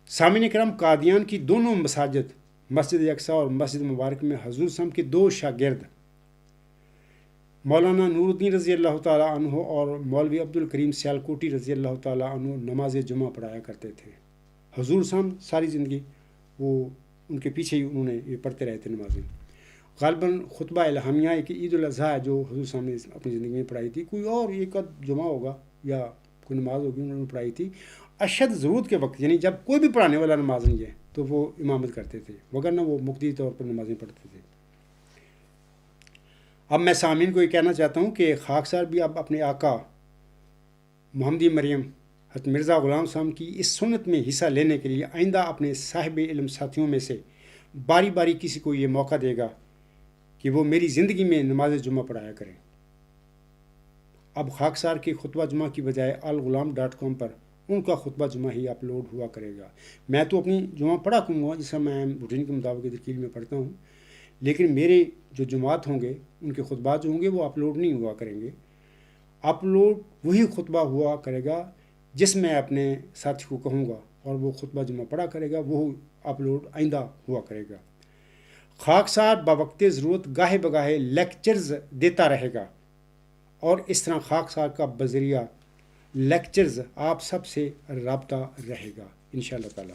سامعین کرام، قادیان کی دونوں مساجد مسجد اقصی اور مسجد مبارک میں حضور صلی اللہ علیہ وسلم کے 2 شاگرد مولانا نور الدین رضی اللہ تعالیٰ عنہ اور مولوی عبد الکریم سیالکوٹی رضی اللہ تعالیٰ عنہ نماز جمعہ پڑھایا کرتے تھے۔ حضور صلی اللہ علیہ وسلم ساری زندگی وہ ان کے پیچھے ہی انہوں نے یہ پڑھتے رہے تھے نمازیں۔ غالباً خطبہ الہامیہ ایک عید الاضحیٰ جو حضور صلی اللہ علیہ وسلم نے اپنی زندگی میں پڑھائی تھی، کوئی اور ایک جمعہ ہوگا یا کوئی نماز ہوگی انہوں نے پڑھائی تھی اشد ضرورت کے وقت، یعنی جب کوئی بھی پڑھانے والا نماز نہیں ہے تو وہ امامت کرتے تھے، وگرنہ وہ مقتدی طور پر نمازیں پڑھتے تھے۔ اب میں سامعین کو یہ کہنا چاہتا ہوں کہ خاکسار بھی اب اپنے آقا محمدی مریم حضرت مرزا غلام صاحب کی اس سنت میں حصہ لینے کے لیے آئندہ اپنے صاحب علم ساتھیوں میں سے باری باری کسی کو یہ موقع دے گا کہ وہ میری زندگی میں نماز جمعہ پڑھایا کریں۔ اب خاکسار کے خطبہ جمعہ کی بجائے alghulam.com پر ان کا خطبہ جمعہ ہی اپلوڈ ہوا کرے گا۔ میں تو اپنی جمعہ پڑھا کروں گا جس سے میں روٹین کے مطابق ترکیل میں پڑھتا ہوں، لیکن میرے جو جماعت ہوں گے ان کے خطبات جو ہوں گے وہ اپلوڈ نہیں ہوا کریں گے۔ اپلوڈ وہی خطبہ ہوا کرے گا جس میں اپنے ساتھی کو کہوں گا اور وہ خطبہ جمعہ پڑھا کرے گا، وہ اپلوڈ آئندہ ہوا کرے گا۔ خاکسار بوقت ضرورت گاہے بگاہے لیکچرز دیتا رہے گا اور اس طرح خاکسار کا بذریعہ لیکچرز آپ سب سے رابطہ رہے گا انشاءاللہ تعالی۔